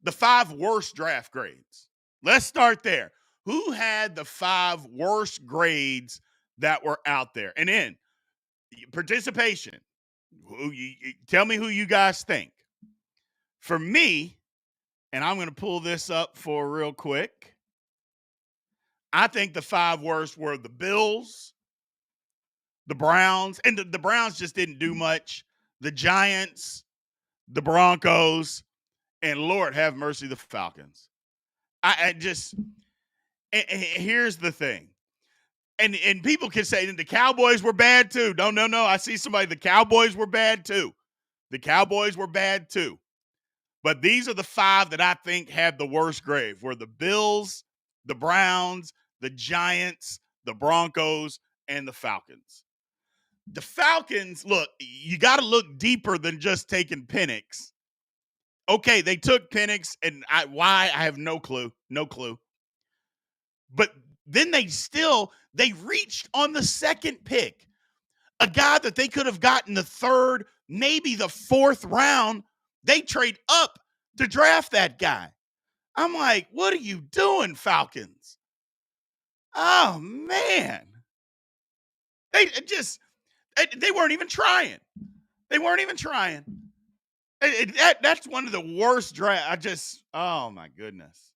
the 5 worst draft grades. Let's start there. Who had the 5 worst grades that were out there? And then participation. Tell me who you guys think. For me, and I'm going to pull this up for real quick. I think the 5 worst were the Bills, the Browns, and the Browns just didn't do much. The Giants, the Broncos, and Lord have mercy, the Falcons. I just, and here's the thing. And people can say that the Cowboys were bad too. No. I see somebody, the Cowboys were bad too. The Cowboys were bad too. But these are the 5 that I think had the worst grade, were the Bills, the Browns, the Giants, the Broncos, and the Falcons. The Falcons, look, you got to look deeper than just taking Penix. Okay, they took Penix, and why, I have no clue. No clue. But then they reached on the second pick, a guy that they could have gotten the third, maybe the fourth round. They trade up to draft that guy. I'm like, what are you doing, Falcons? Oh, man. They weren't even trying. They weren't even trying. That's one of the worst drafts. Oh, my goodness.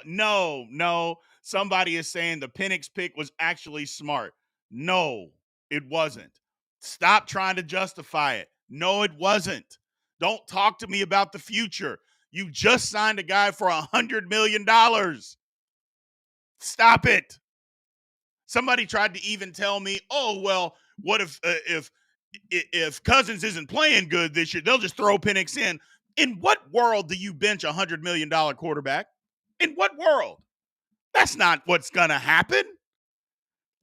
No. Somebody is saying the Penix pick was actually smart. No, it wasn't. Stop trying to justify it. No, it wasn't. Don't talk to me about the future. You just signed a guy for $100 million. Stop it. Somebody tried to even tell me, oh, well, what if Cousins isn't playing good this year, they'll just throw Penix in. In what world do you bench a $100 million quarterback? In what world? That's not what's going to happen.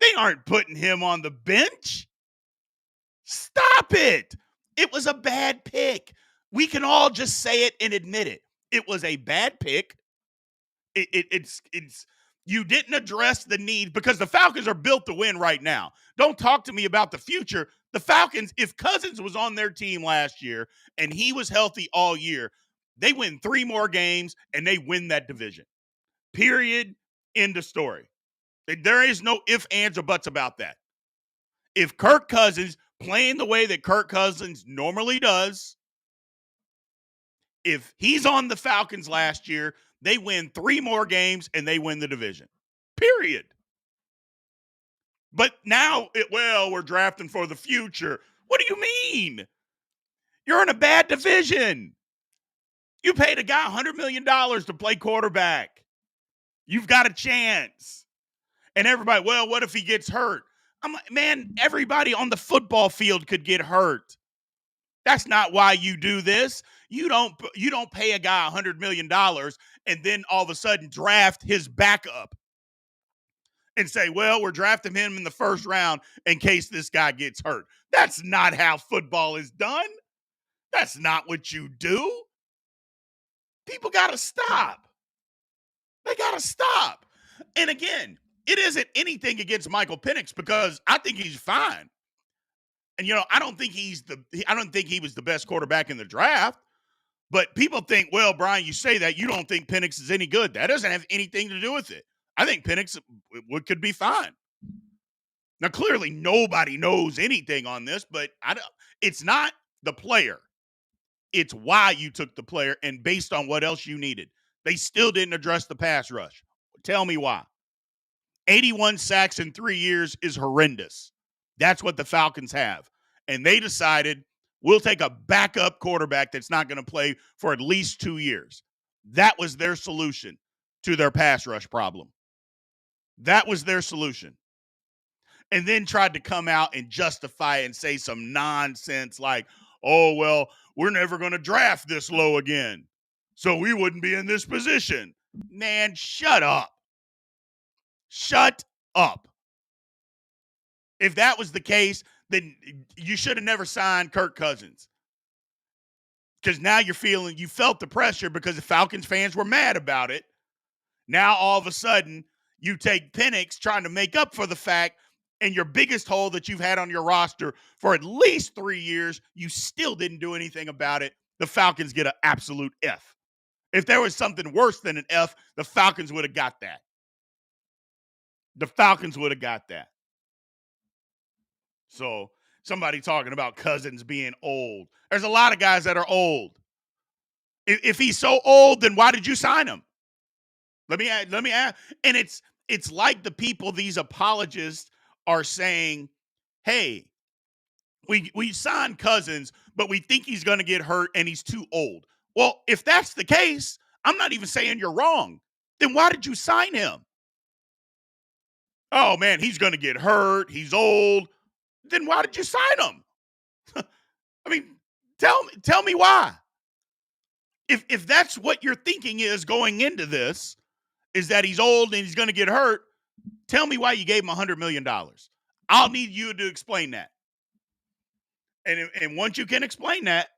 They aren't putting him on the bench. Stop it. It was a bad pick. We can all just say it and admit it. It was a bad pick. It's you didn't address the need, because the Falcons are built to win right now. Don't talk to me about the future. The Falcons, if Cousins was on their team last year and he was healthy all year, they win 3 more games and they win that division. Period. End of story. There is no ifs, ands, or buts about that. If Kirk Cousins, playing the way that Kirk Cousins normally does, if he's on the Falcons last year, they win 3 more games and they win the division. Period. But now, we're drafting for the future. What do you mean? You're in a bad division. You paid a guy $100 million to play quarterback. You've got a chance. And everybody, what if he gets hurt? I'm like, man, everybody on the football field could get hurt. That's not why you do this. You don't pay a guy $100 million and then all of a sudden draft his backup and say, we're drafting him in the first round in case this guy gets hurt. That's not how football is done. That's not what you do. People got to stop. They got to stop. And again, it isn't anything against Michael Penix, because I think he's fine. And, I don't think he was the best quarterback in the draft. But people think, Brian, you say that, you don't think Penix is any good. That doesn't have anything to do with it. I think Penix could be fine. Now, clearly, nobody knows anything on this, but it's not the player. It's why you took the player and based on what else you needed. They still didn't address the pass rush. Tell me why. 81 sacks in 3 years is horrendous. That's what the Falcons have. And they decided, we'll take a backup quarterback that's not going to play for at least 2 years. That was their solution to their pass rush problem. That was their solution. And then tried to come out and justify it and say some nonsense like, we're never going to draft this low again, so we wouldn't be in this position. Man, shut up. Shut up. If that was the case, then you should have never signed Kirk Cousins. Because now you felt the pressure because the Falcons fans were mad about it. Now all of a sudden, you take Penix trying to make up for the fact, and your biggest hole that you've had on your roster for at least 3 years, you still didn't do anything about it. The Falcons get an absolute F. If there was something worse than an F, the Falcons would have got that. The Falcons would have got that. So somebody talking about Cousins being old. There's a lot of guys that are old. If he's so old, then why did you sign him? Let me add. And it's like the people, these apologists are saying, hey, we signed Cousins, but we think he's going to get hurt and he's too old. Well, if that's the case, I'm not even saying you're wrong. Then why did you sign him? Oh, man, he's going to get hurt. He's old. Then why did you sign him? I mean, tell me why. If that's what your thinking is going into this, is that he's old and he's going to get hurt, tell me why you gave him $100 million. I'll need you to explain that. And once you can explain that,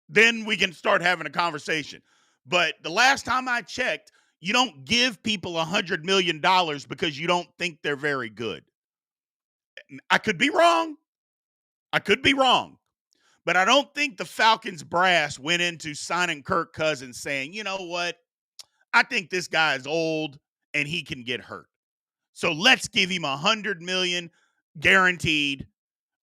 then we can start having a conversation. But the last time I checked, you don't give people $100 million because you don't think they're very good. I could be wrong. But I don't think the Falcons brass went into signing Kirk Cousins saying, you know what? I think this guy is old and he can get hurt. So let's give him $100 million guaranteed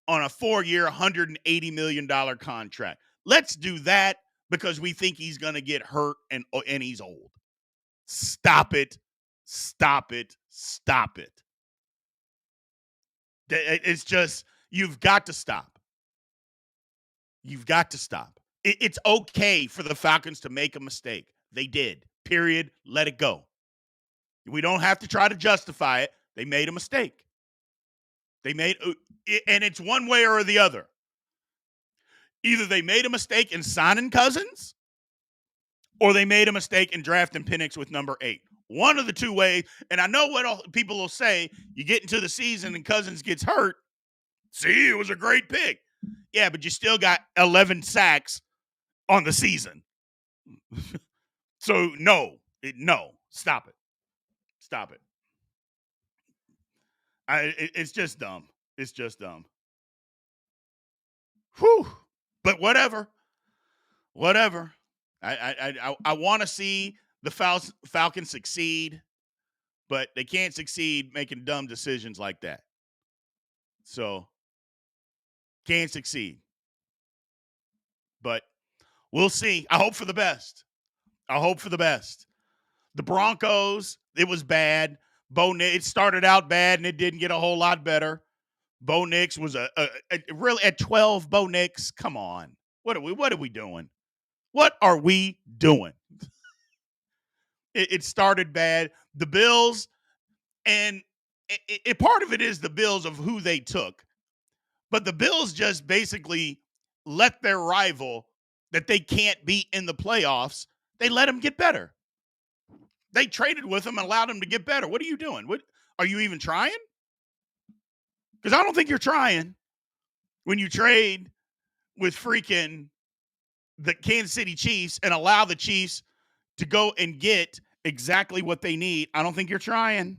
on a 4-year, $180 million contract. Let's do that because we think he's going to get hurt and he's old. Stop it. It's just, you've got to stop. It's okay for the Falcons to make a mistake. They did. Period. Let it go. We don't have to try to justify it. They made a mistake. And it's one way or the other. Either they made a mistake in signing Cousins, or they made a mistake in drafting Penix with number 8. One of the two ways. And I know what people will say. You get into the season and Cousins gets hurt. See, it was a great pick. Yeah, but you still got 11 sacks on the season. So, no, stop it. It's just dumb. Whew. But whatever. I want to see the Falcons succeed, but they can't succeed making dumb decisions like that. So, can't succeed. But we'll see. I hope for the best. The Broncos, it was bad. It started out bad, and it didn't get a whole lot better. Bo Nix was a really at 12. Bo Nix, come on. What are we doing? What are we doing? It started bad. The Bills, and part of it is the Bills of who they took. But the Bills just basically let their rival that they can't beat in the playoffs, they let them get better. They traded with him and allowed him to get better. What are you doing? What are you even trying? Because I don't think you're trying when you trade with freaking the Kansas City Chiefs and allow the Chiefs to go and get exactly what they need. I don't think you're trying,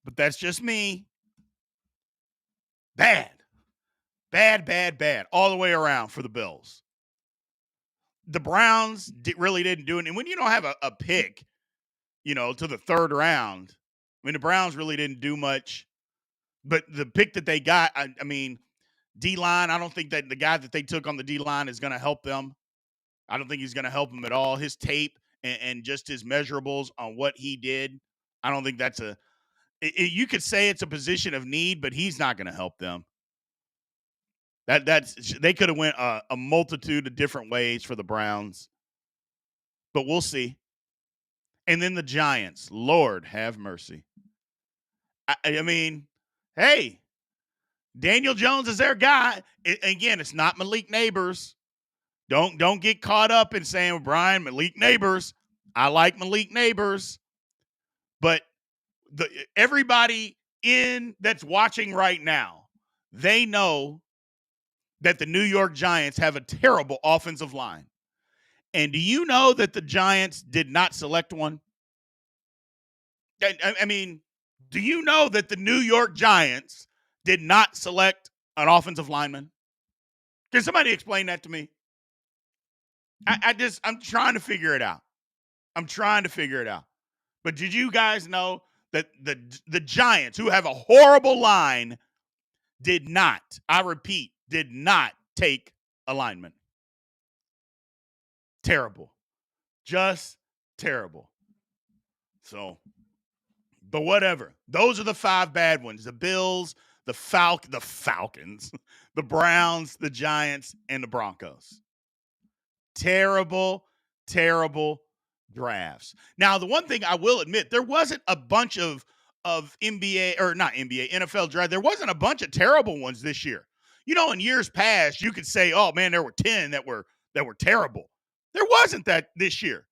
but that's just me. Bad all the way around for the Bills. The Browns really didn't do it. And when you don't have a pick, to the third round, I mean, the Browns really didn't do much. But the pick that they got, I mean, D-line, I don't think that the guy that they took on the D-line is going to help them. I don't think he's going to help them at all. His tape and just his measurables on what he did, I don't think that's you could say it's a position of need, but he's not going to help them. They could have went a multitude of different ways for the Browns, but we'll see. And then the Giants, Lord have mercy. I mean, hey, Daniel Jones is their guy. Again, it's not Malik Neighbors. Don't get caught up in saying, well, Brian, Malik Neighbors. I like Malik Neighbors, but everybody that's watching right now, they know that the New York Giants have a terrible offensive line. And do you know that the Giants did not select one? I mean, do you know that the New York Giants did not select an offensive lineman? Can somebody explain that to me? I'm trying to figure it out. I'm trying to figure it out. But did you guys know that the Giants, who have a horrible line, did not, I repeat, did not take a lineman? Terrible. Just terrible. So, but whatever. Those are the 5 bad ones. The Bills, the Falcons, the Browns, the Giants, and the Broncos. Terrible, terrible drafts. Now, the one thing I will admit, there wasn't a bunch of NBA, or not NBA, NFL draft. There wasn't a bunch of terrible ones this year. You know, in years past, you could say, "Oh man, there were 10 that were terrible." There wasn't that this year.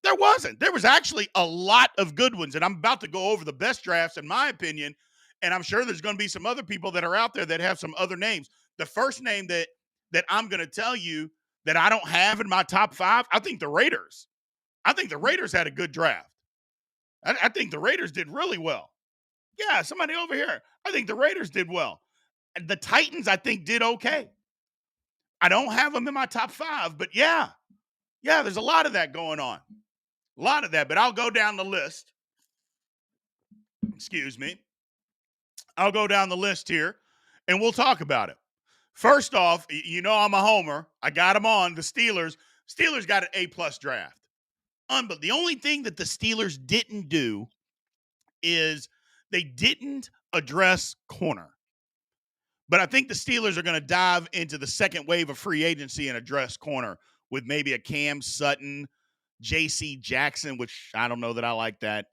There wasn't. There was actually a lot of good ones, and I'm about to go over the best drafts in my opinion, and I'm sure there's going to be some other people that are out there that have some other names. The first name that I'm going to tell you that I don't have in my top 5, I think the Raiders. I think the Raiders had a good draft. I think the Raiders did really well. Yeah, somebody over here. I think the Raiders did well. The Titans, I think, did okay. I don't have them in my top 5, but yeah, there's a lot of that going on. A lot of that, but I'll go down the list. Excuse me. I'll go down the list here and we'll talk about it. First off, you know I'm a homer. I got them on. The Steelers. Steelers got an A-plus draft. But the only thing that the Steelers didn't do is they didn't address corner. But I think the Steelers are going to dive into the second wave of free agency and address corner with maybe a Cam Sutton, J.C. Jackson, which I don't know that I like that.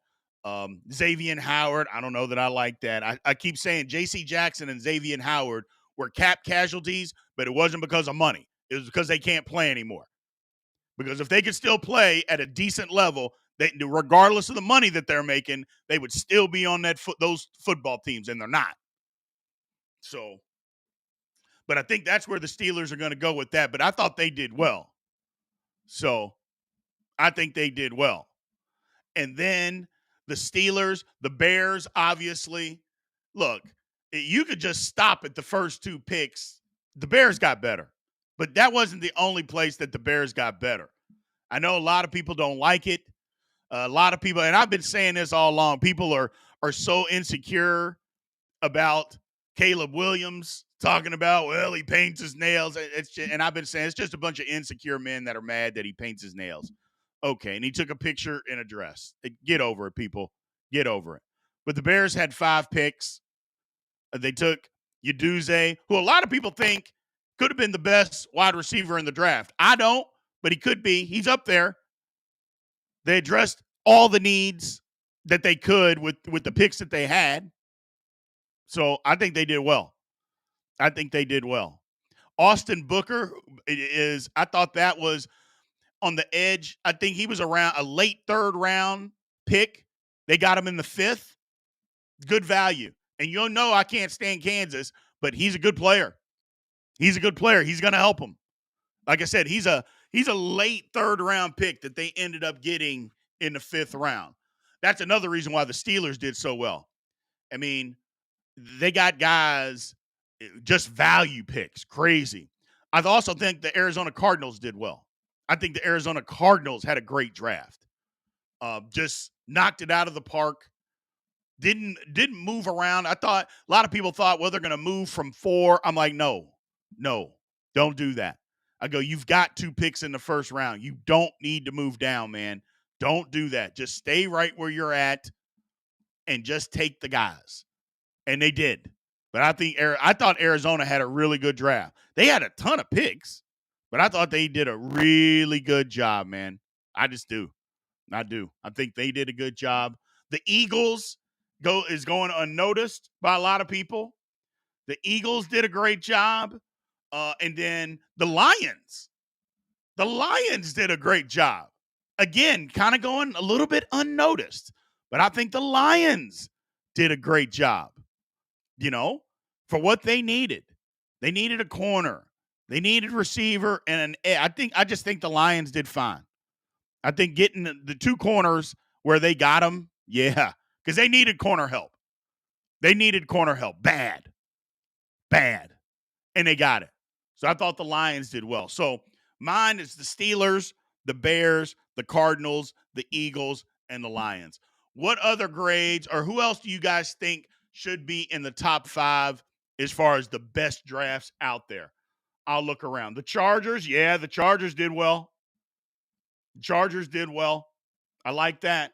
Xavier Howard, I don't know that I like that. I keep saying J.C. Jackson and Xavier Howard were cap casualties, but it wasn't because of money. It was because they can't play anymore. Because if they could still play at a decent level, regardless of the money that they're making, they would still be on those football teams, and they're not. So, but I think that's where the Steelers are going to go with that. But I thought they did well. So I think they did well. And then the Steelers, the Bears, obviously. Look, you could just stop at the first 2 picks. The Bears got better. But that wasn't the only place that the Bears got better. I know a lot of people don't like it. A lot of people, and I've been saying this all along, people are so insecure about Caleb Williams talking about, well, he paints his nails. And I've been saying it's just a bunch of insecure men that are mad that he paints his nails. Okay, and he took a picture in a dress. Get over it, people. Get over it. But the Bears had 5 picks. They took Uduze, who a lot of people think could have been the best wide receiver in the draft. I don't, but he could be. He's up there. They addressed all the needs that they could with the picks that they had. So I think they did well. I think they did well. Austin Booker I thought that was on the edge. I think he was around a late 3rd round pick. They got him in the 5th. Good value. And you'll know I can't stand Kansas, but he's a good player. He's a good player. He's going to help them. Like I said, he's a late 3rd round pick that they ended up getting in the 5th round. That's another reason why the Steelers did so well. I mean, they got guys, just value picks, crazy. I also think the Arizona Cardinals did well. I think the Arizona Cardinals had a great draft. Just knocked it out of the park. Didn't move around. I thought a lot of people thought, well, they're going to move from 4. I'm like, no, don't do that. I go, you've got 2 picks in the 1st round. You don't need to move down, man. Don't do that. Just stay right where you're at and just take the guys. And they did. But I thought Arizona had a really good draft. They had a ton of picks, but I thought they did a really good job, man. I just do. I do. I think they did a good job. The Eagles is going unnoticed by a lot of people. The Eagles did a great job. And then the Lions. The Lions did a great job. Again, kind of going a little bit unnoticed. But I think the Lions did a great job, for what they needed. They needed a corner. They needed a receiver and I just think the Lions did fine. I think getting the 2 corners where they got them, yeah, because they needed corner help. They needed corner help bad. And they got it. So I thought the Lions did well. So Mine is the Steelers, the Bears, the Cardinals, the Eagles, and the Lions. What other grades or who else do you guys think should be in the top 5 as far as the best drafts out there? I'll look around. The Chargers, yeah, the Chargers did well. The Chargers did well. I like that.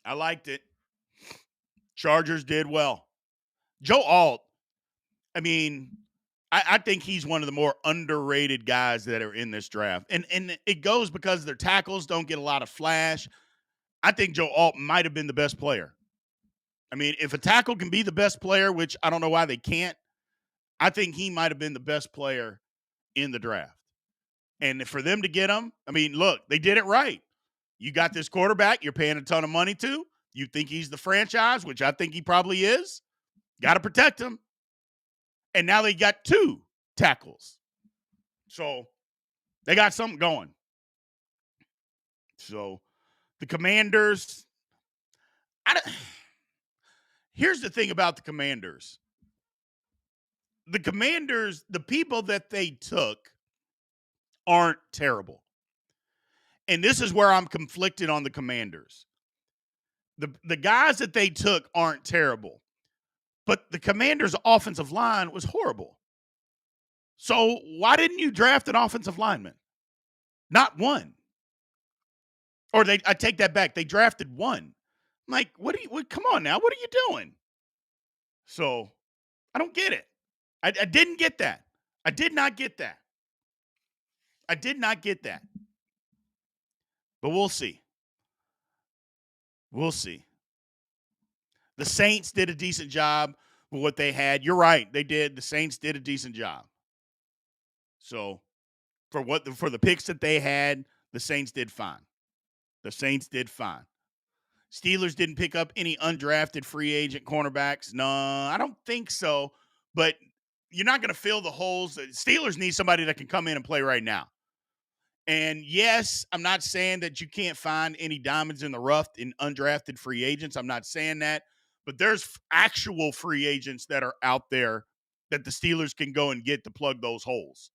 I liked it. Chargers did well. Joe Alt, I mean, I think he's one of the more underrated guys that are in this draft. And it goes because their tackles don't get a lot of flash. I think Joe Alt might have been the best player. I mean, if a tackle can be the best player, which I don't know why they can't, I think he might have been the best player in the draft. And for them to get him, I mean, look, they did it right. You got this quarterback you're paying a ton of money to. You think he's the franchise, which I think he probably is. Got to protect him. And now they got 2 tackles. So they got something going. So the Commanders, here's the thing about the Commanders. The Commanders, the people that they took aren't terrible. And this is where I'm conflicted on the Commanders. The guys that they took aren't terrible. But the Commanders' offensive line was horrible. So why didn't you draft an offensive lineman? Not one. Or I take that back. They drafted one. I'm like, come on now. What are you doing? So I don't get it. I didn't get that. I did not get that. I did not get that. But we'll see. We'll see. The Saints did a decent job with what they had. You're right. They did. The Saints did a decent job. So for the picks that they had, the Saints did fine. The Saints did fine. Steelers didn't pick up any undrafted free agent cornerbacks. No, I don't think so. But you're not going to fill the holes. The Steelers need somebody that can come in and play right now. And yes, I'm not saying that you can't find any diamonds in the rough in undrafted free agents. I'm not saying that. But there's actual free agents that are out there that the Steelers can go and get to plug those holes.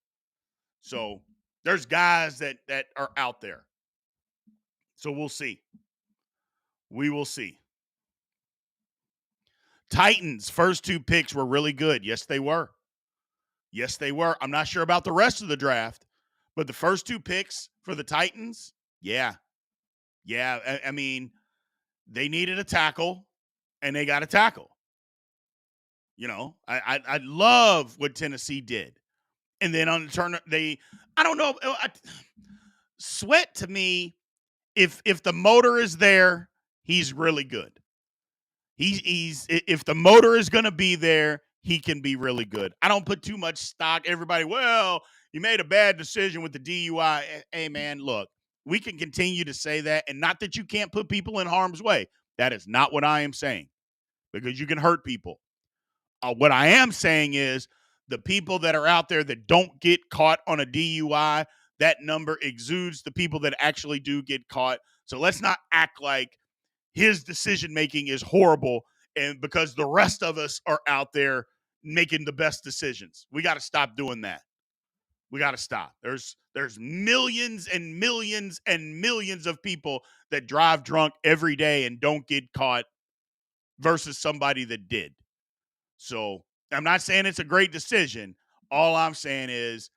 So there's guys that are out there. So we'll see. We will see. Titans, first 2 picks were really good. Yes, they were. Yes, they were. I'm not sure about the rest of the draft, but the first 2 picks for the Titans, yeah. Yeah, I mean, they needed a tackle, and they got a tackle. You know, I love what Tennessee did. And then on the turn, I don't know. Sweat to me, if the motor is there, he's really good. He's if the motor is going to be there, he can be really good. I don't put too much stock. Everybody, well, you made a bad decision with the DUI. Hey, man, look, we can continue to say that, and not that you can't put people in harm's way. That is not what I am saying, because you can hurt people. What I am saying is the people that are out there that don't get caught on a DUI, that number exudes the people that actually do get caught. So let's not act like his decision-making is horrible and because the rest of us are out there making the best decisions. We got to stop doing that. We got to stop. There's millions and millions and millions of people that drive drunk every day and don't get caught versus somebody that did. So I'm not saying it's a great decision. All I'm saying is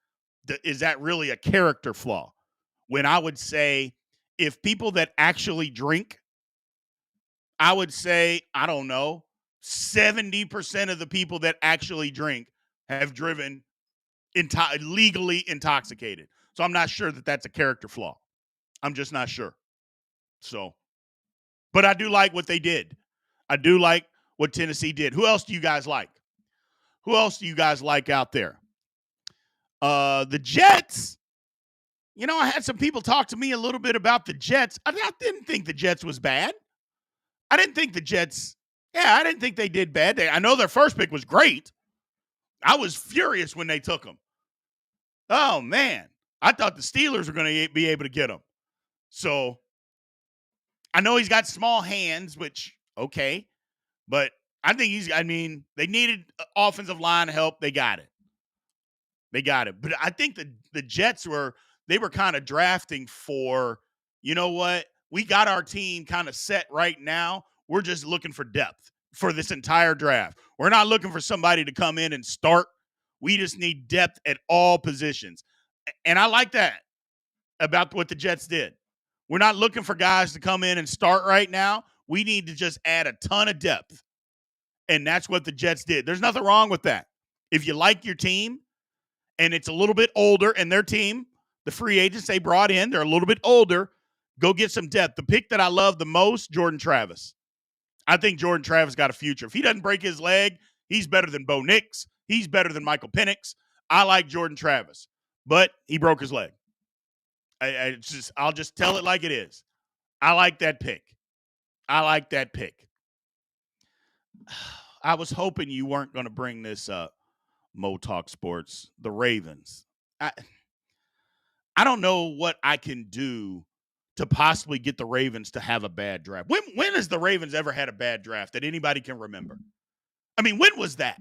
that really a character flaw? When I would say if people that actually drink, I would say, I don't know, 70% of the people that actually drink have driven legally intoxicated. So I'm not sure that that's a character flaw. I'm just not sure. So, but I do like what they did. I do like what Tennessee did. Who else do you guys like? Who else do you guys like out there? The Jets. You know, I had some people talk to me a little bit about the Jets. I didn't think the Jets was bad. I didn't think the Jets, I didn't think they did bad. I know their first pick was great. I was furious when they took him. Oh, man. I thought the Steelers were going to be able to get him. So I know he's got small hands, which, okay. But I think they needed offensive line help. They got it. They got it. But I think the Jets were kind of drafting for, you know what? We got our team kind of set right now. We're just looking for depth for this entire draft. We're not looking for somebody to come in and start. We just need depth at all positions. And I like that about what the Jets did. We're not looking for guys to come in and start right now. We need to just add a ton of depth. And that's what the Jets did. There's nothing wrong with that. If you like your team and it's a little bit older, and their team, the free agents they brought in, they're a little bit older, go get some depth. The pick that I love the most, Jordan Travis. I think Jordan Travis got a future. If he doesn't break his leg, he's better than Bo Nix. He's better than Michael Penix. I like Jordan Travis, but he broke his leg. I'll just tell it like it is. I like that pick. I like that pick. I was hoping you weren't going to bring this up, Mo Talk Sports, the Ravens. I don't know what I can do to possibly get the Ravens to have a bad draft. When has the Ravens ever had a bad draft that anybody can remember? I mean, when was that?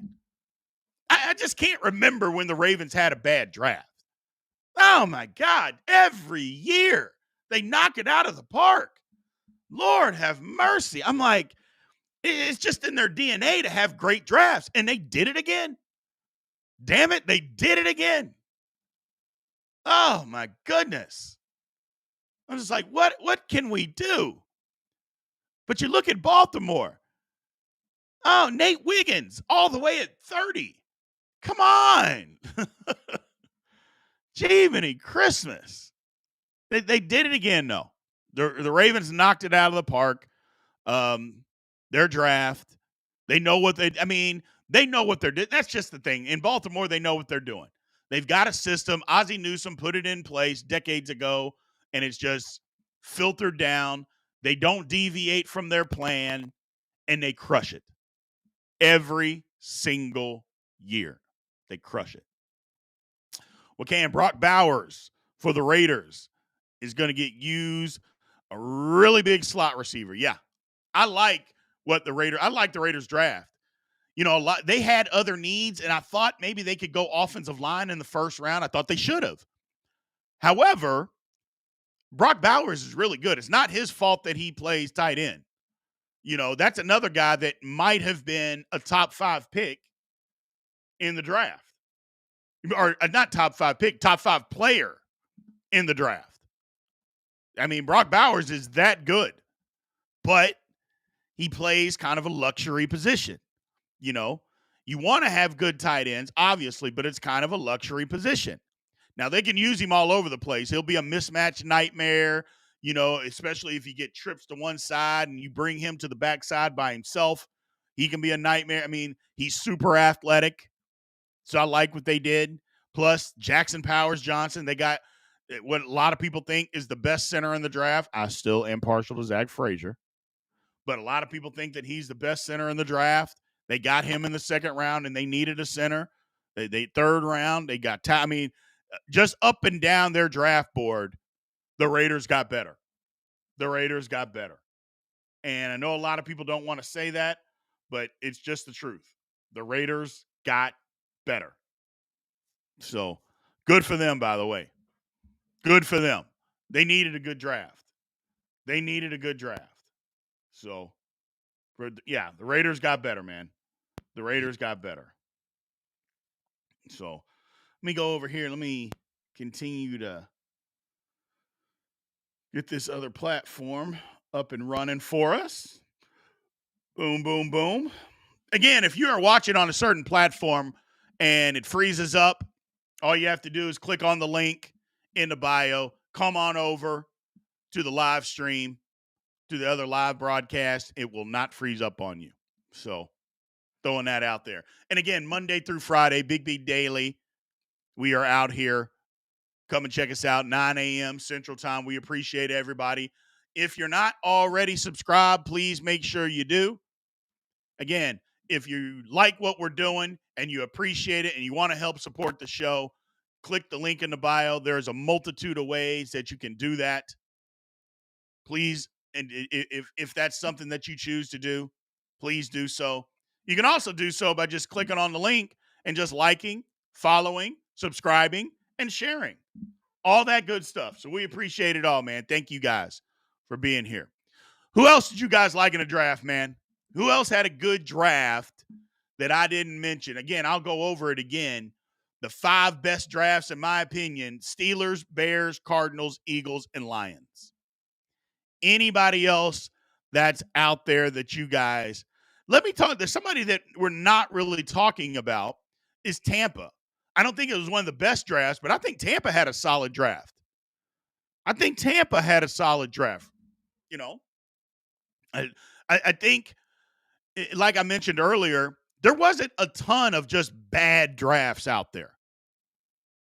I just can't remember when the Ravens had a bad draft. Oh, my God. Every year they knock it out of the park. Lord have mercy. I'm like, it's just in their DNA to have great drafts, and they did it again. Damn it, they did it again. Oh, my goodness. I'm just like, what can we do? But you look at Baltimore. Oh, Nate Wiggins, all the way at 30. Come on. Jiminy Christmas. They did it again, though. The Ravens knocked it out of the park. Their draft. They know what they know what they're doing. That's just the thing. In Baltimore, they know what they're doing. They've got a system. Ozzie Newsome put it in place decades ago, and it's just filtered down. They don't deviate from their plan, and they crush it. Every single year, they crush it. Well, Brock Bowers for the Raiders is going to get used, a really big slot receiver. Yeah, I like the Raiders draft. You know, they had other needs, and I thought maybe they could go offensive line in the first round. I thought they should have. However, Brock Bowers is really good. It's not his fault that he plays tight end. You know, that's another guy that might have been a top 5 pick in the draft. Or not top 5 pick, top 5 player in the draft. I mean, Brock Bowers is that good, but he plays kind of a luxury position. You know, you want to have good tight ends, obviously, but it's kind of a luxury position. Now, they can use him all over the place. He'll be a mismatch nightmare, you know, especially if you get trips to one side and you bring him to the backside by himself. He can be a nightmare. I mean, he's super athletic. So I like what they did. Plus, Jackson Powers Johnson, they got what a lot of people think is the best center in the draft. I still am partial to Zach Frazier, but a lot of people think that he's the best center in the draft. They got him in the second round, and they needed a center. They third round, they got I mean, just up and down their draft board, the Raiders got better. The Raiders got better. And I know a lot of people don't want to say that, but it's just the truth. The Raiders got better. So good for them, by the way. Good for them. They needed a good draft. So, the Raiders got better, man. The Raiders got better. So let me go over here. Let me continue to get this other platform up and running for us. Boom, boom, boom. Again, if you are watching on a certain platform and it freezes up, all you have to do is click on the link in the bio. Come on over to the live stream, to the other live broadcast. It will not freeze up on you. So throwing that out there. And again, Monday through Friday, Big B Daily. We are out here. Come and check us out, 9 a.m. Central Time. We appreciate everybody. If you're not already subscribed, please make sure you do. Again, if you like what we're doing and you appreciate it and you want to help support the show, click the link in the bio. There's a multitude of ways that you can do that. Please, and if that's something that you choose to do, please do so. You can also do so by just clicking on the link and just liking, following, subscribing, and sharing. All that good stuff. So we appreciate it all, man. Thank you guys for being here. Who else did you guys like in a draft, man? Who else had a good draft that I didn't mention? Again, I'll go over it again. The 5 best drafts, in my opinion: Steelers, Bears, Cardinals, Eagles, and Lions. Anybody else that's out there that you guys, let me talk. There's somebody that we're not really talking about is Tampa. I don't think it was one of the best drafts, but I think Tampa had a solid draft. You know, I think, like I mentioned earlier, there wasn't a ton of just bad drafts out there.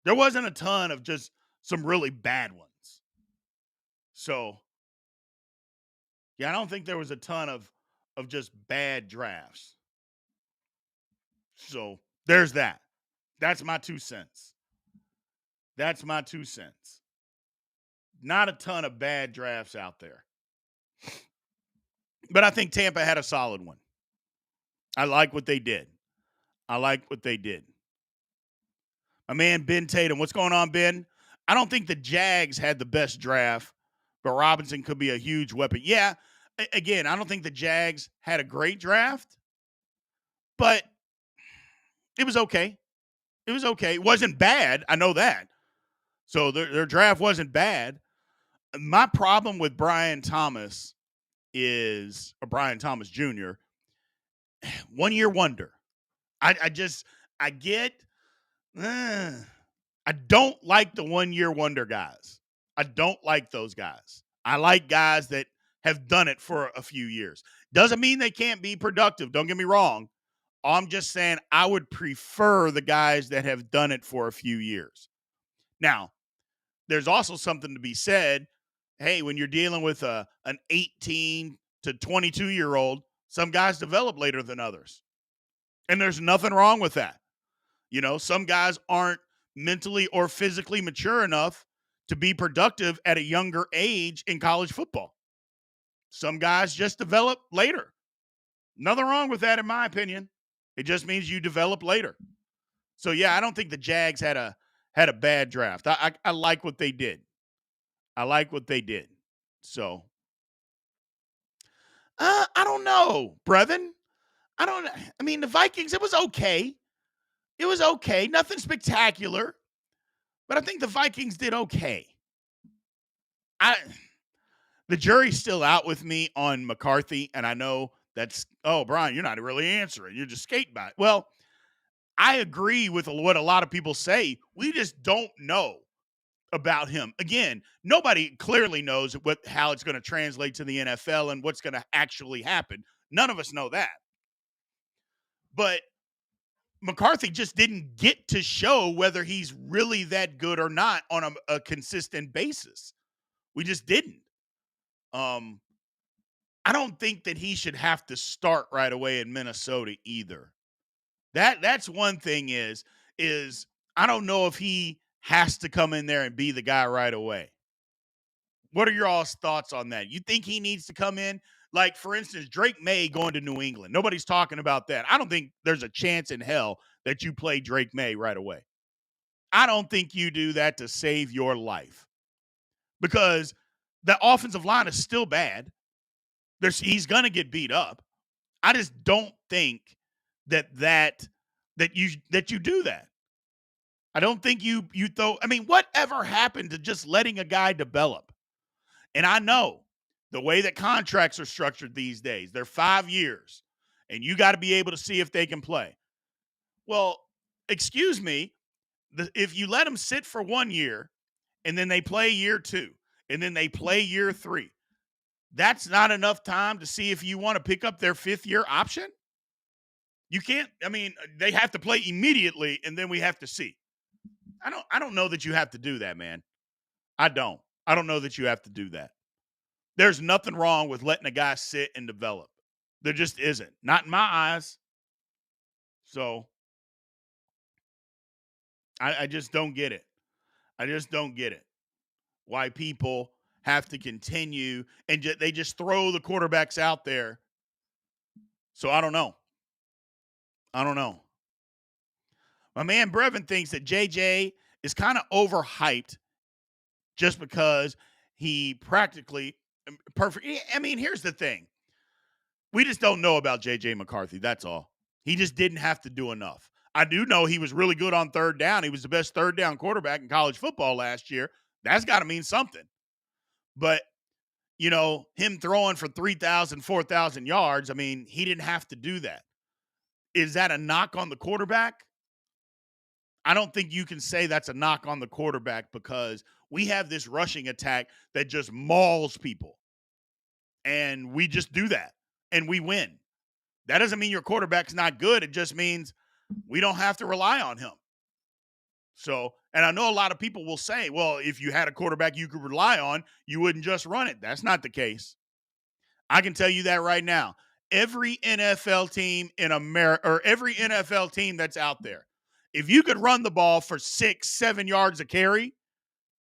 There wasn't a ton of just some really bad ones. So, yeah, I don't think there was a ton of just bad drafts. So, there's that. That's my 2 cents. Not a ton of bad drafts out there. But I think Tampa had a solid one. I like what they did. My man, Ben Tatum. What's going on, Ben? I don't think the Jags had the best draft, but Robinson could be a huge weapon. Yeah, again, I don't think the Jags had a great draft, but it was okay. It wasn't bad. I know that. So their draft wasn't bad. My problem with Brian Thomas Jr., 1 year wonder. I don't like the 1 year wonder guys. I don't like those guys. I like guys that have done it for a few years. Doesn't mean they can't be productive. Don't get me wrong. I'm just saying I would prefer the guys that have done it for a few years. Now, there's also something to be said. Hey, when you're dealing with an 18 to 22-year-old, some guys develop later than others. And there's nothing wrong with that. You know, some guys aren't mentally or physically mature enough to be productive at a younger age in college football. Some guys just develop later. Nothing wrong with that, in my opinion. It just means you develop later. So, yeah, I don't think the Jags had a bad draft. I like what they did. So, I don't know, Brevin. I mean, the Vikings, it was okay. Nothing spectacular. But I think the Vikings did okay. The jury's still out with me on McCarthy, and I know that's, oh, Brian, you're not really answering. You're just skating by it. Well, I agree with what a lot of people say. We just don't know about him. Again, nobody clearly knows how it's going to translate to the NFL and what's going to actually happen. None of us know that. But McCarthy just didn't get to show whether he's really that good or not on a consistent basis. We just didn't. I don't think that he should have to start right away in Minnesota either. That's one thing is I don't know if he has to come in there and be the guy right away. What are your all's thoughts on that? You think he needs to come in? Like, for instance, Drake May going to New England. Nobody's talking about that. I don't think there's a chance in hell that you play Drake May right away. I don't think you do that to save your life because the offensive line is still bad. He's going to get beat up. I just don't think that you do that. I don't think you throw. I mean, whatever happened to just letting a guy develop? And I know the way that contracts are structured these days, they're 5 years, and you got to be able to see if they can play. Well, excuse me, if you let them sit for 1 year, and then they play year 2, and then they play year 3, that's not enough time to see if you want to pick up their 5th-year option? You can't. I mean, they have to play immediately, and then we have to see. I don't know that you have to do that, man. I don't know that you have to do that. There's nothing wrong with letting a guy sit and develop. There just isn't. Not in my eyes. So I just don't get it. Why people have to continue and they just throw the quarterbacks out there. So I don't know. My man Brevin thinks that JJ is kind of overhyped just because he practically perfect. I mean, here's the thing. We just don't know about JJ McCarthy. That's all. He just didn't have to do enough. I do know he was really good on third down. He was the best third down quarterback in college football last year. That's got to mean something. But, him throwing for 3,000, 4,000 yards, I mean, he didn't have to do that. Is that a knock on the quarterback? I don't think you can say that's a knock on the quarterback because we have this rushing attack that just mauls people. And we just do that. And we win. That doesn't mean your quarterback's not good. It just means we don't have to rely on him. So, and I know a lot of people will say, well, if you had a quarterback you could rely on, you wouldn't just run it. That's not the case. I can tell you that right now. Every NFL team in America, or every NFL team that's out there, if you could run the ball for 6, 7 yards a carry,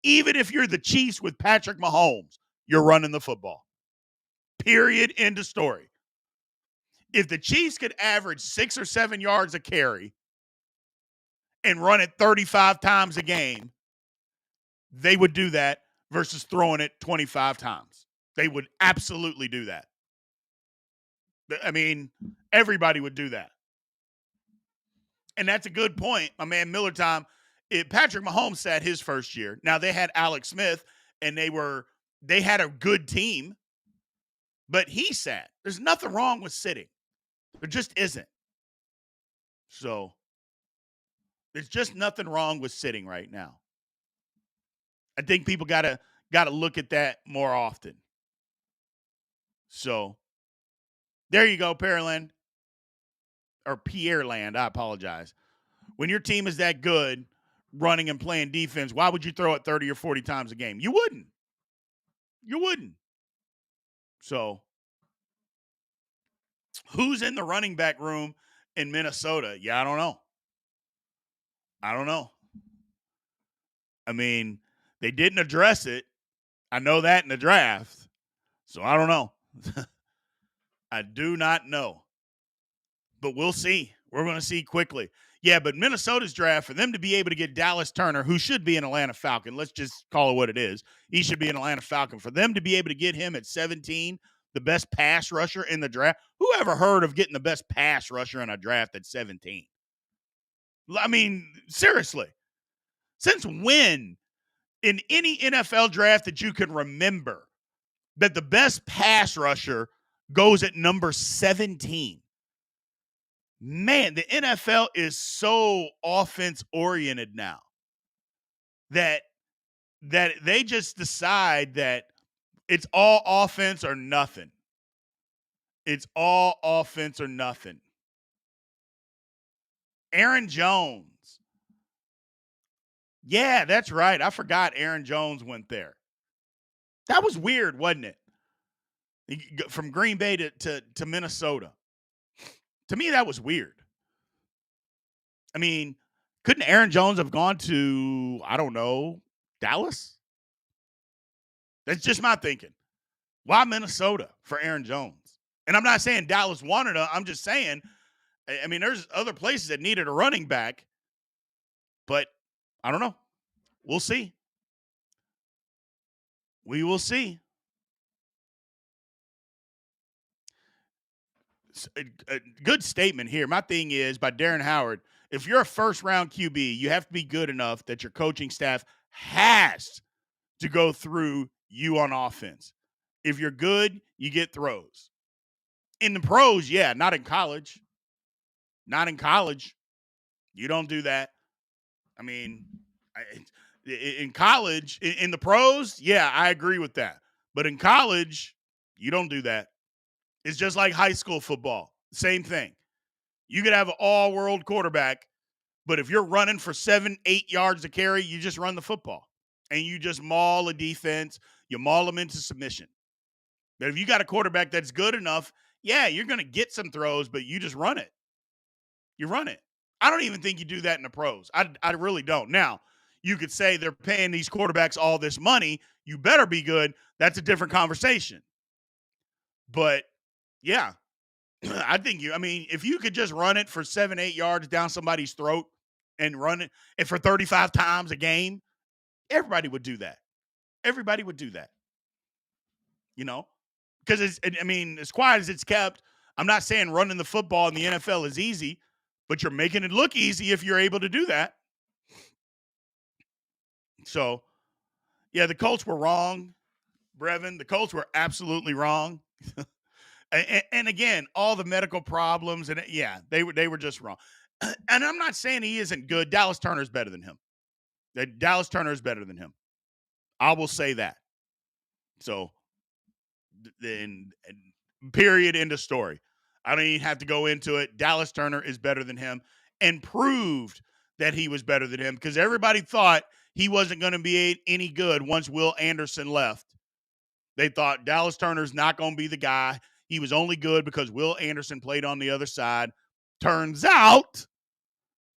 even if you're the Chiefs with Patrick Mahomes, you're running the football. Period. End of story. If the Chiefs could average 6 or 7 yards a carry and run it 35 times a game, they would do that versus throwing it 25 times. They would absolutely do that. I mean, everybody would do that. And that's a good point. My man Miller Time, Patrick Mahomes sat his first year. Now they had Alex Smith and they had a good team, but he sat. There's nothing wrong with sitting. There just isn't. So there's just nothing wrong with sitting right now. I think people gotta look at that more often. So there you go, Pearland. Or Pierreland, I apologize. When your team is that good, running and playing defense, why would you throw it 30 or 40 times a game? You wouldn't. You wouldn't. So, who's in the running back room in Minnesota? Yeah, I don't know. I mean, they didn't address it. I know that in the draft. So, I don't know. I do not know. But we'll see. We're going to see quickly. Yeah, but Minnesota's draft, for them to be able to get Dallas Turner, who should be an Atlanta Falcon, let's just call it what it is. He should be an Atlanta Falcon. For them to be able to get him at 17, the best pass rusher in the draft, who ever heard of getting the best pass rusher in a draft at 17? I mean, seriously. Since when in any NFL draft that you can remember that the best pass rusher goes at number 17? Man, the NFL is so offense-oriented now that they just decide that it's all offense or nothing. It's all offense or nothing. Aaron Jones. Yeah, that's right. I forgot Aaron Jones went there. That was weird, wasn't it? From Green Bay to Minnesota. To me, that was weird. I mean, couldn't Aaron Jones have gone to, I don't know, Dallas? That's just my thinking. Why Minnesota for Aaron Jones? And I'm not saying Dallas wanted him. I'm just saying, I mean, there's other places that needed a running back, but I don't know. We'll see. We will see. A good statement here. My thing is by Darren Howard. If you're a first-round QB, you have to be good enough that your coaching staff has to go through you on offense. If you're good, you get throws. In the pros, yeah, not in college. Not in college. You don't do that. I mean, in college, in the pros, yeah, I agree with that. But in college, you don't do that. It's just like high school football. Same thing. You could have an all-world quarterback, but if you're running for 7, 8 yards to carry, you just run the football. And you just maul a defense. You maul them into submission. But if you got a quarterback that's good enough, yeah, you're going to get some throws, but you just run it. You run it. I don't even think you do that in the pros. I really don't. Now, you could say they're paying these quarterbacks all this money. You better be good. That's a different conversation. But, yeah, I think if you could just run it for 7, 8 yards down somebody's throat, and run it and for 35 times a game, everybody would do that. Everybody would do that. You know, because as quiet as it's kept, I'm not saying running the football in the NFL is easy, but you're making it look easy if you're able to do that. So, yeah, the Colts were wrong, Brevin. The Colts were absolutely wrong. And again, all the medical problems and yeah, they were just wrong. And I'm not saying he isn't good. Dallas Turner's better than him. Dallas Turner is better than him. I will say that. So, then period, end of story. I don't even have to go into it. Dallas Turner is better than him and proved that he was better than him because everybody thought he wasn't going to be any good once Will Anderson left. They thought Dallas Turner's not going to be the guy. He was only good because Will Anderson played on the other side. Turns out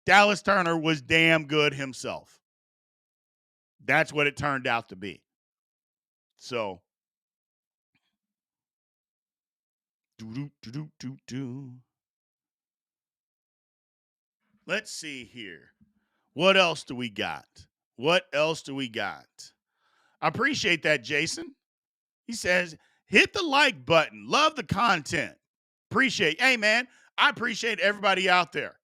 Dallas Turner was damn good himself. That's what it turned out to be. So, let's see here. What else do we got? I appreciate that, Jason. He says, hit the like button. Love the content. Appreciate. Hey, man, I appreciate everybody out there.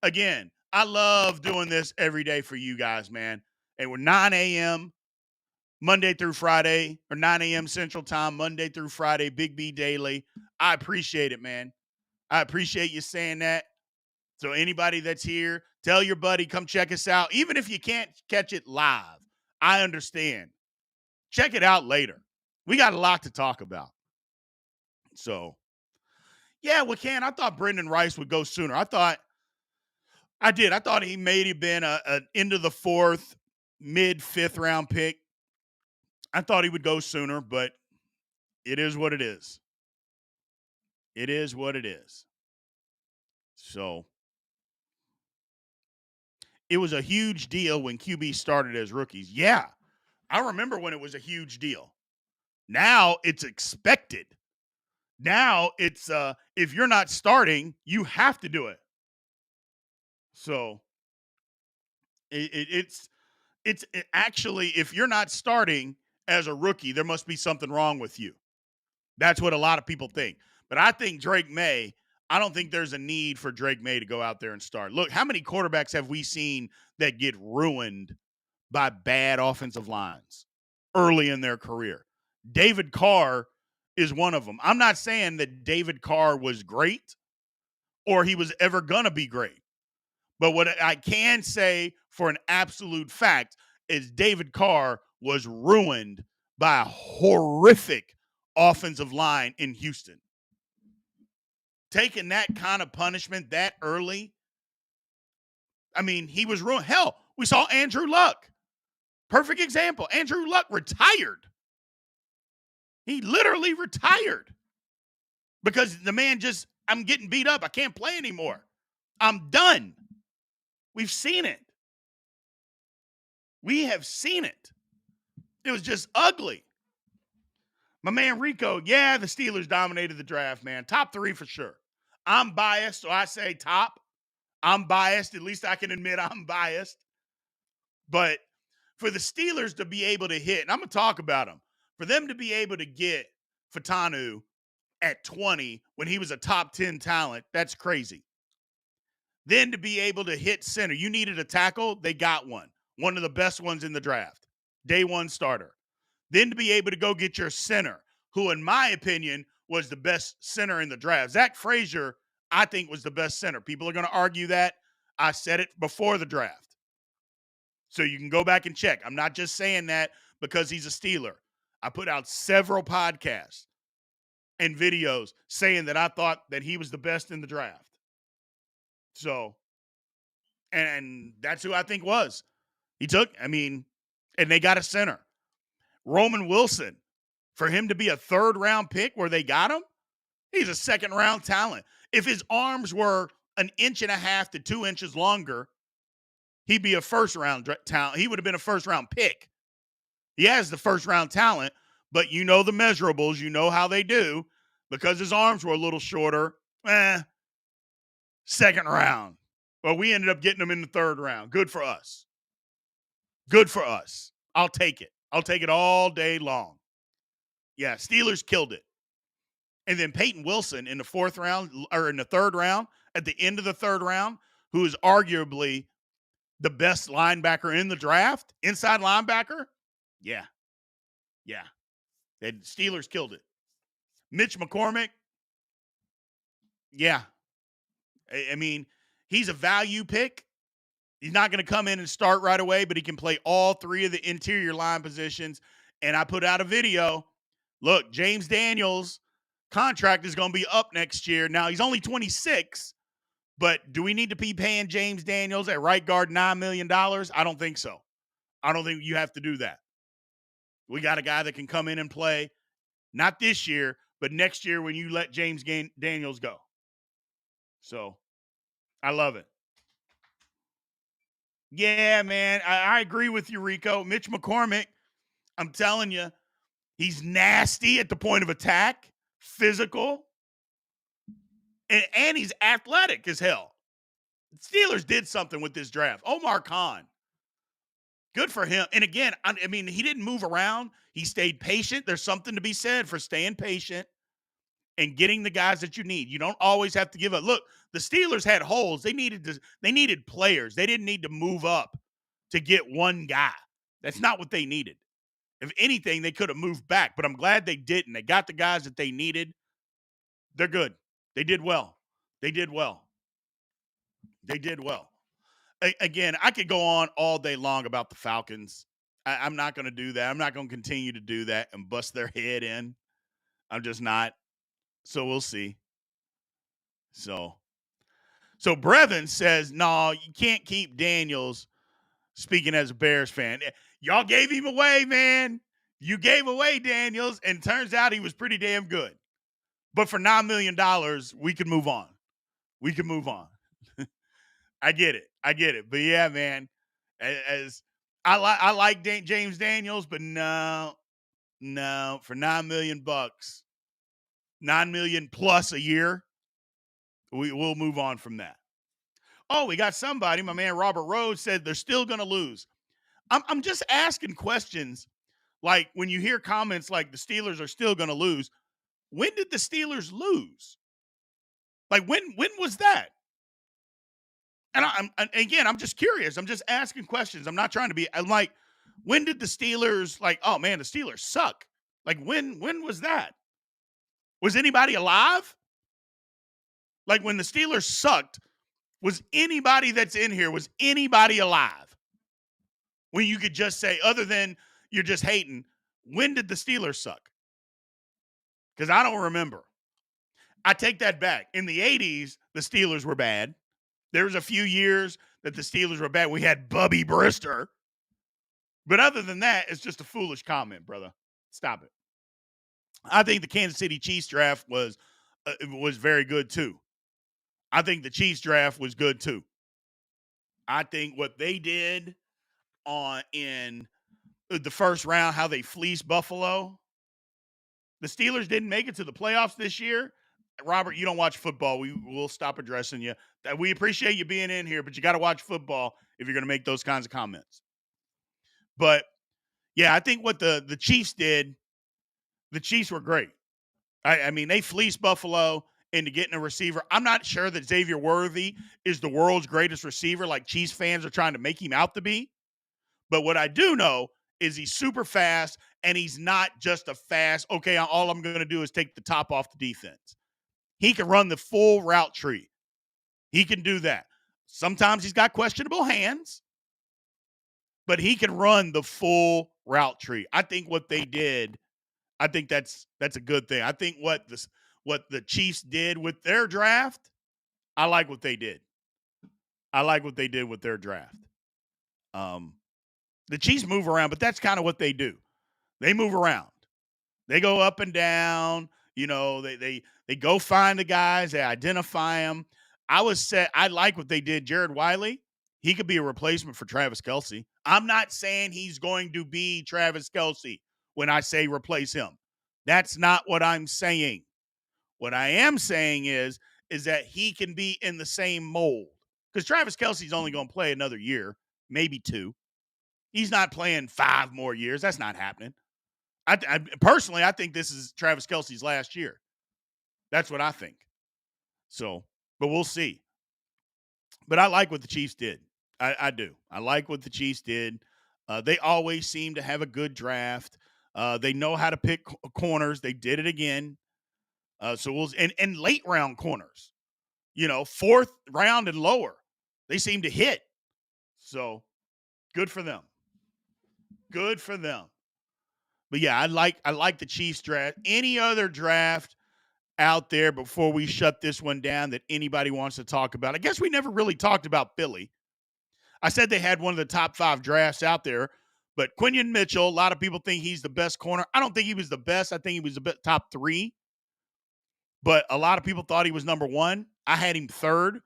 Again, I love doing this every day for you guys, man. And we're 9 a.m. Monday through Friday, or 9 a.m. Central Time, Monday through Friday, Big B Daily. I appreciate it, man. I appreciate you saying that. So anybody that's here, tell your buddy, come check us out. Even if you can't catch it live, I understand. Check it out later. We got a lot to talk about. So, yeah, we can. I thought Brendan Rice would go sooner. I thought he may have been a into the fourth, mid fifth round pick. I thought he would go sooner, but it is what it is. It is what it is. So, it was a huge deal when QB started as rookies. Yeah, I remember when it was a huge deal. Now it's expected. Now it's if you're not starting, you have to do it. So it's actually, if you're not starting as a rookie, there must be something wrong with you. That's what a lot of people think. But I think I don't think there's a need for Drake May to go out there and start. Look, how many quarterbacks have we seen that get ruined by bad offensive lines early in their career? David Carr is one of them. I'm not saying that David Carr was great or he was ever going to be great. But what I can say for an absolute fact is David Carr was ruined by a horrific offensive line in Houston. Taking that kind of punishment that early, I mean, he was ruined. Hell, we saw Andrew Luck. Perfect example. Andrew Luck retired. He literally retired because the man just, I'm getting beat up. I can't play anymore. I'm done. We've seen it. We have seen it. It was just ugly. My man Rico, yeah, the Steelers dominated the draft, man. Top 3 for sure. I'm biased, so I say top. I'm biased. At least I can admit I'm biased. But for the Steelers to be able to hit, and I'm going to talk about them, for them to be able to get Fatanu at 20 when he was a top 10 talent, that's crazy. Then to be able to hit center, you needed a tackle, they got one of the best ones in the draft, day one starter. Then to be able to go get your center, who in my opinion was the best center in the draft. Zach Frazier, I think, was the best center. People are going to argue that. I said it before the draft. So you can go back and check. I'm not just saying that because he's a Steeler. I put out several podcasts and videos saying that I thought that he was the best in the draft. So, and that's who I think was. And they got a center. Roman Wilson, for him to be a third-round pick where they got him, he's a second-round talent. If his arms were 1.5 to 2 inches longer, he'd be a first-round talent. He would have been a first-round pick. He has the first-round talent, but you know the measurables. You know how they do. Because his arms were a little shorter, second round. Well, we ended up getting them in the third round. Good for us. Good for us. I'll take it. I'll take it all day long. Yeah, Steelers killed it. And then Peyton Wilson in the fourth round or in the third round, at the end of the third round, who is arguably the best linebacker in the draft, inside linebacker. Yeah. Yeah. The Steelers killed it. Mitch McCormick. Yeah. I mean, he's a value pick. He's not going to come in and start right away, but he can play all three of the interior line positions. And I put out a video. Look, James Daniels' contract is going to be up next year. Now, he's only 26, but do we need to be paying James Daniels at right guard $9 million? I don't think so. I don't think you have to do that. We got a guy that can come in and play, not this year, but next year when you let James Daniels go. So, I love it. Yeah, man, I agree with you, Rico. Mitch McCormick, I'm telling you, he's nasty at the point of attack, physical, and he's athletic as hell. Steelers did something with this draft. Omar Khan, good for him. And again, I mean, he didn't move around. He stayed patient. There's something to be said for staying patient and getting the guys that you need. You don't always have to give up. Look, the Steelers had holes. They needed players. They didn't need to move up to get one guy. That's not what they needed. If anything, they could have moved back, but I'm glad they didn't. They got the guys that they needed. They're good. They did well. They did well. They did well. Again, I could go on all day long about the Falcons. I'm not going to do that. I'm not going to continue to do that and bust their head in. I'm just not. So we'll see. So Brevin says, no, you can't keep Daniels, speaking as a Bears fan. Y'all gave him away, man. You gave away Daniels, and turns out he was pretty damn good. But for $9 million, we can move on. We can move on. I get it. But yeah, man, as I like James Daniels, but no, for $9 million, $9 million plus a year, we'll move on from that. Oh, we got somebody. My man Robert Rhodes said they're still going to lose. I'm just asking questions. Like when you hear comments like the Steelers are still going to lose, when did the Steelers lose? Like when was that? And I'm just curious. I'm just asking questions. I'm not trying to be. I'm like, when did the Steelers oh man, the Steelers suck? Like when was that? Was anybody alive? Like when the Steelers sucked, was anybody that's in here, was anybody alive? When you could just say, other than you're just hating, when did the Steelers suck? Because I don't remember. I take that back. In the 80s, the Steelers were bad. There was a few years that the Steelers were bad. We had Bubby Brister. But other than that, it's just a foolish comment, brother. Stop it. I think the Kansas City Chiefs draft was very good too. I think the Chiefs draft was good too. I think what they did in the first round, how they fleeced Buffalo. The Steelers didn't make it to the playoffs this year. Robert, you don't watch football. We'll stop addressing you. We appreciate you being in here, but you got to watch football if you're going to make those kinds of comments. But, yeah, I think what the Chiefs did, the Chiefs were great. I mean, they fleeced Buffalo into getting a receiver. I'm not sure that Xavier Worthy is the world's greatest receiver like Chiefs fans are trying to make him out to be. But what I do know is he's super fast, and he's not just a fast, okay, all I'm going to do is take the top off the defense. He can run the full route tree. He can do that. Sometimes he's got questionable hands, but he can run the full route tree. I think what they did, I think that's a good thing. I think what the Chiefs did with their draft, I like what they did. I like what they did with their draft. The Chiefs move around, but that's kind of what they do. They move around. They go up and down. You know, they go find the guys. They identify them. I like what they did. Jarrod Wiley, he could be a replacement for Travis Kelce. I'm not saying he's going to be Travis Kelce when I say replace him. That's not what I'm saying. What I am saying is that he can be in the same mold. because Travis Kelce's only going to play another year, maybe 2. He's not playing 5 more years. That's not happening. Personally, I think this is Travis Kelce's last year. That's what I think. So, but we'll see. But I like what the Chiefs did. I do. I like what the Chiefs did. They always seem to have a good draft. They know how to pick corners. They did it again. So we'll and late round corners. 4th round and lower. They seem to hit. So good for them. Good for them. But yeah, I like the Chiefs draft. Any other draft out there before we shut this one down that anybody wants to talk about? I guess we never really talked about Philly. I said they had one of the top 5 drafts out there, but Quinyon Mitchell, a lot of people think he's the best corner. I don't think he was the best. I think he was a bit top 3, but a lot of people thought he was number 1. I had him 3rd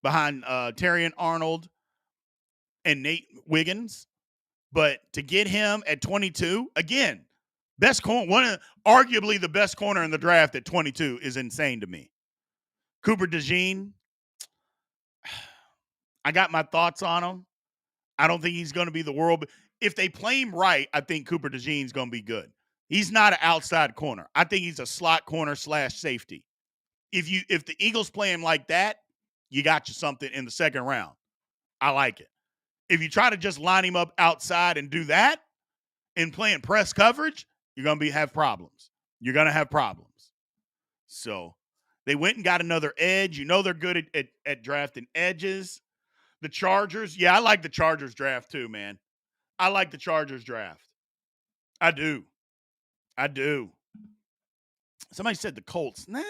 behind Terrion Arnold and Nate Wiggins. But to get him at 22, again, best corner, arguably the best corner in the draft at 22 is insane to me. Cooper DeJean, I got my thoughts on him. I don't think he's going to be the world. If they play him right, I think Cooper DeJean's going to be good. He's not an outside corner. I think he's a slot corner / safety. If the Eagles play him like that, you got you something in the second round. I like it. If you try to just line him up outside and do that and playing press coverage, you're going to have problems. You're going to have problems. So they went and got another edge. They're good at drafting edges. The Chargers, yeah, I like the Chargers draft too, man. I like the Chargers draft. I do. Somebody said the Colts. Nah,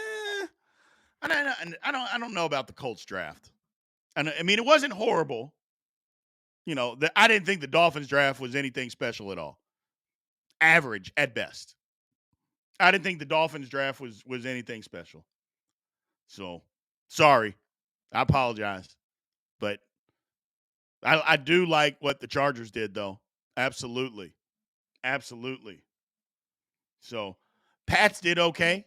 I don't know about the Colts draft. I mean, it wasn't horrible. I didn't think the Dolphins draft was anything special at all. Average at best. I didn't think the Dolphins draft was anything special. So, sorry. I apologize. But I do like what the Chargers did, though. Absolutely. So, Pats did okay.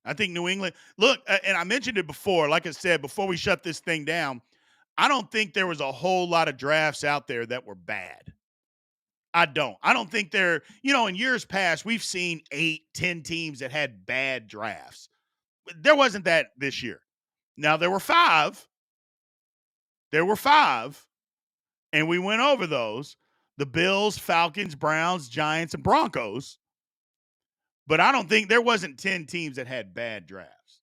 I think New England. Look, and I mentioned it before. Like I said, before we shut this thing down, I don't think there was a whole lot of drafts out there that were bad. I don't think in years past, we've seen 8, 10 teams that had bad drafts. There wasn't that this year. Now, there were 5. And we went over those. The Bills, Falcons, Browns, Giants, and Broncos. But I don't think there wasn't 10 teams that had bad drafts.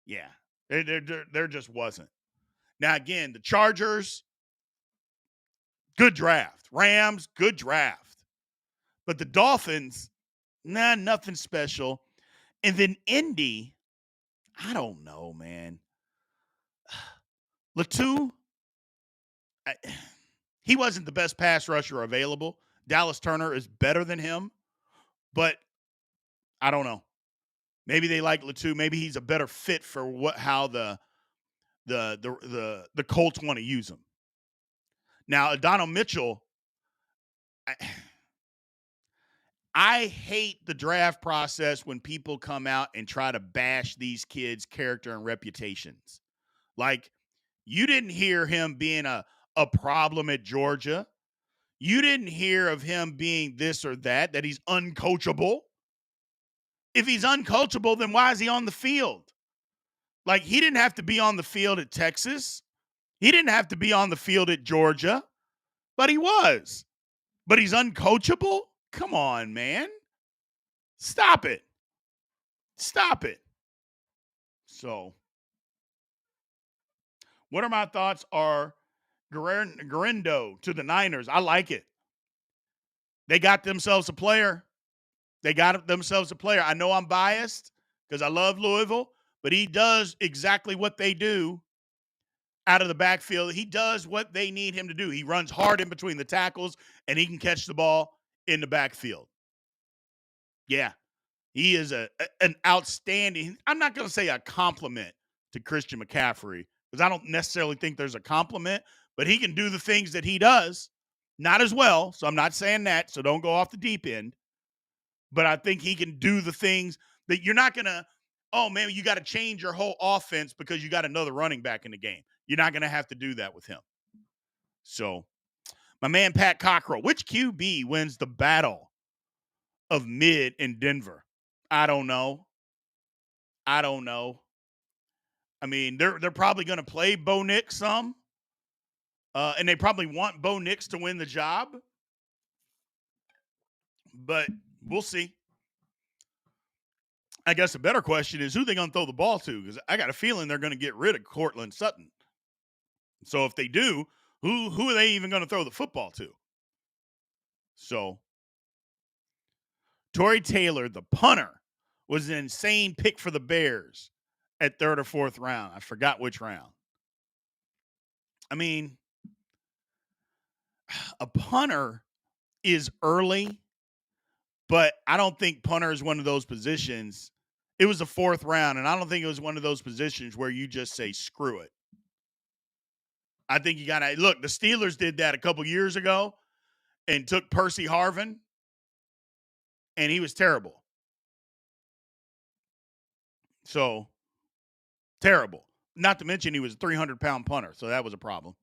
Yeah, there just wasn't. Now, again, the Chargers, good draft. Rams, good draft. But the Dolphins, nothing special. And then Indy, I don't know, man. Latu, he wasn't the best pass rusher available. Dallas Turner is better than him. But I don't know. Maybe they like Latu. Maybe he's a better fit for how the Colts want to use him. Now, Adonai Mitchell, I hate the draft process when people come out and try to bash these kids' character and reputations. Like, you didn't hear him being a problem at Georgia. You didn't hear of him being this or that he's uncoachable. If he's uncoachable, then why is he on the field? Like, he didn't have to be on the field at Texas. He didn't have to be on the field at Georgia, but he was. But he's uncoachable? Come on, man. Stop it. So, what are my thoughts are Garindo to the Niners. I like it. They got themselves a player. I know I'm biased because I love Louisville, but he does exactly what they do out of the backfield. He does what they need him to do. He runs hard in between the tackles, and he can catch the ball in the backfield. Yeah, he is an outstanding, I'm not going to say a compliment to Christian McCaffrey because I don't necessarily think there's a compliment, but he can do the things that he does. Not as well, so I'm not saying that, so don't go off the deep end. But I think he can do the things that you're not going to, oh, man, you got to change your whole offense because you got another running back in the game. You're not going to have to do that with him. So, my man Pat Cockrell, which QB wins the battle of mid in Denver? I don't know. I mean, they're probably going to play Bo Nix some, and they probably want Bo Nix to win the job. But we'll see. I guess the better question is who they going to throw the ball to, because I got a feeling they're going to get rid of Cortland Sutton. So if they do, who are they even going to throw the football to? So Torrey Taylor, the punter, was an insane pick for the Bears at third or fourth round. I forgot which round. I mean, a punter is early, but I don't think punter is one of those positions. It was the fourth round, and I don't think it was one of those positions where you just say, screw it. I think you got to look. The Steelers did that a couple years ago and took Percy Harvin, and he was terrible. So, terrible. Not to mention he was a 300-pound punter, so that was a problem.